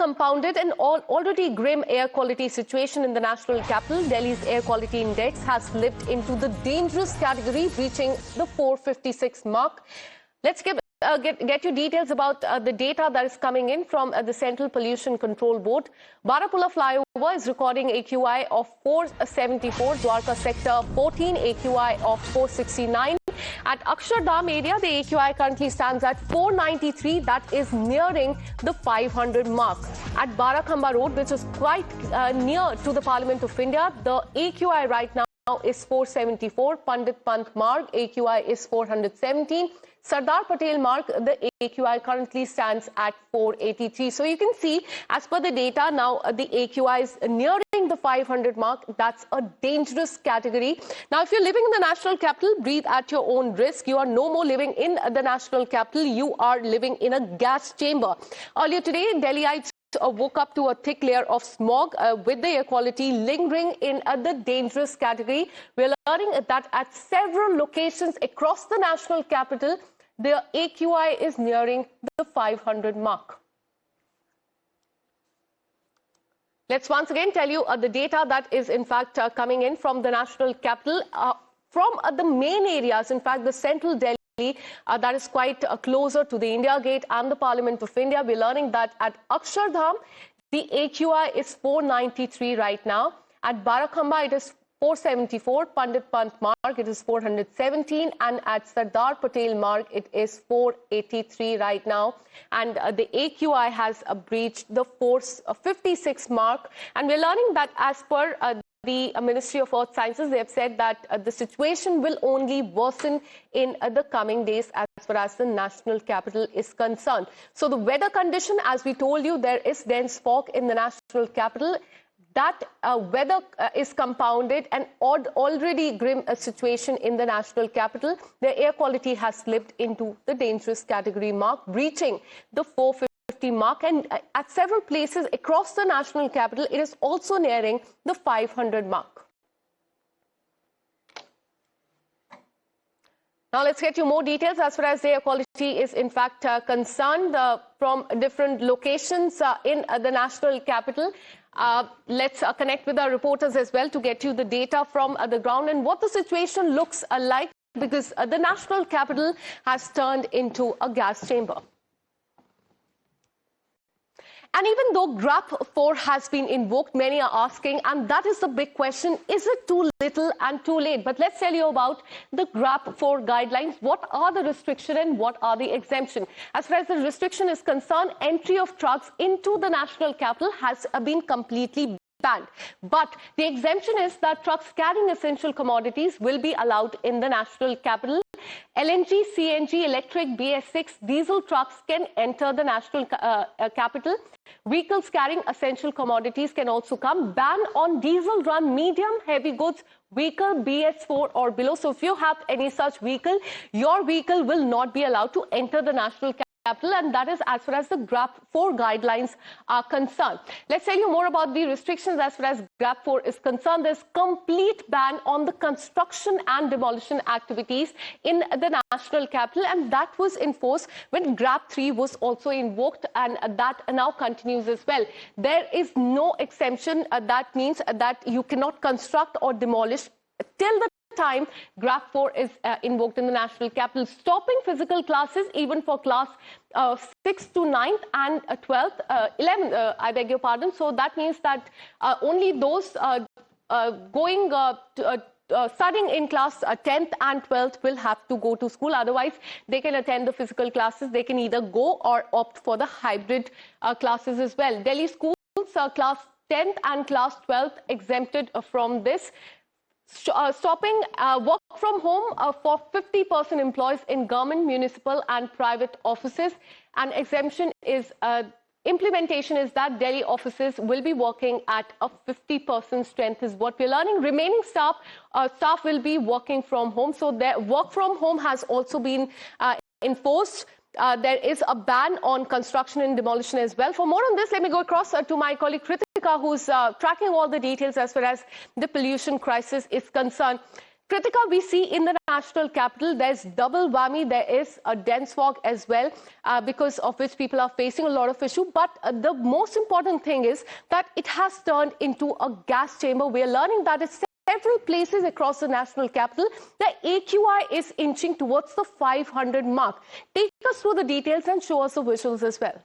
compounded an already grim air quality situation in the national capital. Delhi's air quality index has slipped into the dangerous category, reaching the 456 mark. Let's get you details about the data that is coming in from the Central Pollution Control Board. Barapulla flyover is recording AQI of 474, Dwarka sector 14, AQI of 469. At Akshardham area, the AQI currently stands at 493, that is nearing the 500 mark. At Barakhamba Road, which is quite near to the Parliament of India, the AQI right now is 474. Pandit Pant Marg, AQI is 417. Sardar Patel Marg, the AQI currently stands at 483. So you can see, as per the data, now the AQI is nearing the 500 mark. That's a dangerous category. Now, if you're living in the national capital, breathe at your own risk. You are no more living in the national capital. You are living in a gas chamber. Earlier today, Delhiites woke up to a thick layer of smog with the air quality lingering in the dangerous category. We're learning that at several locations across the national capital, the AQI is nearing the 500 mark. Let's once again tell you the data that is in fact coming in from the national capital, from the main areas, in fact the central Delhi, that is quite closer to the India Gate and the Parliament of India. We're learning that at Akshardham, the AQI is 493 right now. At Barakhamba, it is 474, Pandit Pant Marg, it is 417, and at Sardar Patel Marg, it is 483 right now. And the AQI has breached the 456 mark. And we're learning that as per the Ministry of Earth Sciences, they have said that the situation will only worsen in the coming days as far as the national capital is concerned. So the weather condition, as we told you, there is dense fog in the national capital. That weather is compounded and already grim situation in the national capital. The air quality has slipped into the dangerous category mark, breaching the 450 mark. And at several places across the national capital, it is also nearing the 500 mark. Now let's get you more details as far as the air quality is in fact concerned from different locations in the national capital. Let's connect with our reporters as well to get you the data from the ground and what the situation looks like, because the national capital has turned into a gas chamber. And even though GRAP 4 has been invoked, many are asking, and that is the big question, is it too little and too late? But let's tell you about the GRAP 4 guidelines. What are the restrictions and what are the exemptions? As far as the restriction is concerned, entry of trucks into the national capital has been completely banned. But the exemption is that trucks carrying essential commodities will be allowed in the national capital. LNG, CNG, electric, BS6, diesel trucks can enter the national capital. Vehicles carrying essential commodities can also come. Ban on diesel-run medium heavy goods vehicle BS4 or below. So if you have any such vehicle, your vehicle will not be allowed to enter the national capital, and that is as far as the GRAP 4 guidelines are concerned. Let's tell you more about the restrictions as far as GRAP 4 is concerned. There's complete ban on the construction and demolition activities in the national capital, and that was enforced when GRAP 3 was also invoked, and that now continues as well. There is no exemption. That means that you cannot construct or demolish till the time GRAP 4 is invoked in the national capital. Stopping physical classes even for class 6th to 9th and 12th, 11th, I beg your pardon. So that means that only those studying in class 10th and 12th will have to go to school. Otherwise, they can attend the physical classes. They can either go or opt for the hybrid classes as well. Delhi schools, class 10th and class 12th exempted from this. Stopping work from home for 50% employees in government, municipal and private offices. And exemption is implementation is that Delhi offices will be working at a 50% strength is what we're learning. Remaining staff will be working from home. So their work from home has also been enforced. There is a ban on construction and demolition as well. For more on this, let me go across to my colleague Kritika, who's tracking all the details as far as the pollution crisis is concerned. Kritika, we see in the national capital, there's double whammy. There is a dense fog as well, because of which people are facing a lot of issue. But the most important thing is that it has turned into a gas chamber. We're learning that it's several places across the national capital, the AQI is inching towards the 500 mark. Take us through the details and show us the visuals as well.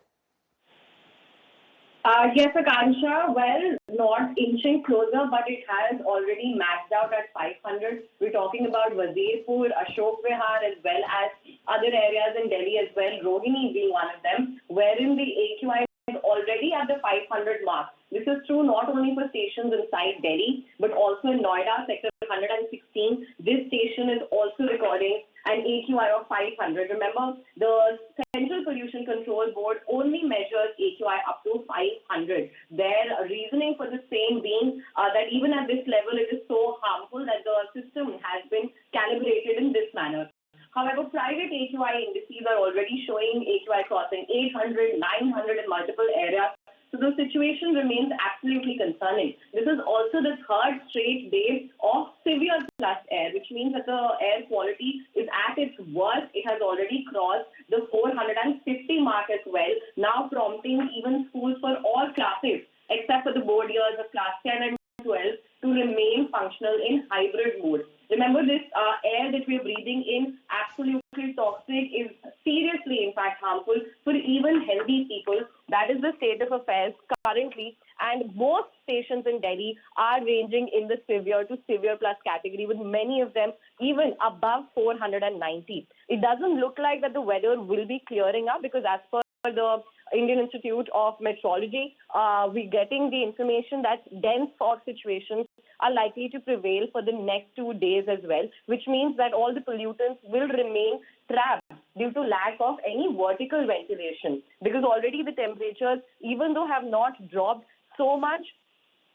Yes, Akansha, well, not inching closer, but it has already maxed out at 500. We're talking about Wazirpur, Ashok Vihar, as well as other areas in Delhi as well, Rohini being one of them, wherein the AQI is already at the 500 mark. This is true not only for stations inside Delhi, but also in Noida, sector 116. This station is also recording an AQI of 500. Remember, the Central Pollution Control Board only measures AQI up to 500. Their reasoning for the same being that even at this level, it is so harmful that the system has been calibrated in this manner. However, private AQI indices are already showing AQI crossing 800, 900 in multiple areas. So the situation remains absolutely concerning. This is also the third straight day of severe plus air, which means that the air quality is at its worst. It has already crossed the 450 mark as well, now prompting even schools for all classes, except for the board years of class 10 and 12, to remain functional in hybrid mode. Remember, this air that we're breathing in, absolutely toxic, is seriously, in fact, harmful for even healthy people. That is the state of affairs currently, and most stations in Delhi are ranging in the severe to severe plus category, with many of them even above 490. It doesn't look like that the weather will be clearing up, because as per the Indian Institute of Meteorology, we're getting the information that dense fog situations are likely to prevail for the next 2 days as well, which means that all the pollutants will remain trapped due to lack of any vertical ventilation, because already the temperatures, even though have not dropped so much,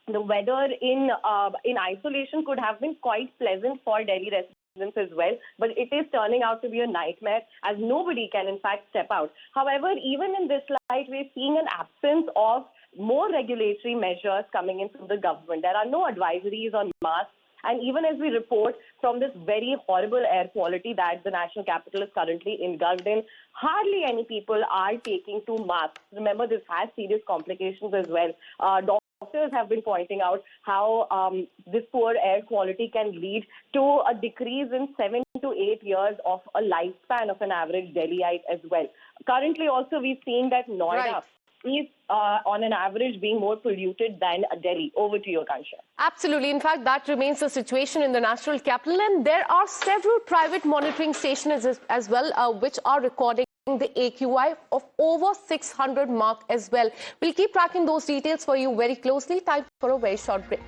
the weather in isolation could have been quite pleasant for Delhi residents as well, but it is turning out to be a nightmare, as nobody can in fact step out. However, even in this light, we're seeing an absence of more regulatory measures coming in from the government. There are no advisories on masks. And even as we report from this very horrible air quality that the national capital is currently engulfed in, hardly any people are taking to masks. Remember, this has serious complications as well. Doctors have been pointing out how this poor air quality can lead to a decrease in 7 to 8 years of a lifespan of an average Delhiite as well. Currently, also, we've seen that Noida is on an average being more polluted than Delhi. Over to you, Akansha. Absolutely. In fact, that remains the situation in the national capital, and there are several private monitoring stations as well, which are recording the AQI of over 600 mark as well. We'll keep tracking those details for you very closely. Time for a very short break.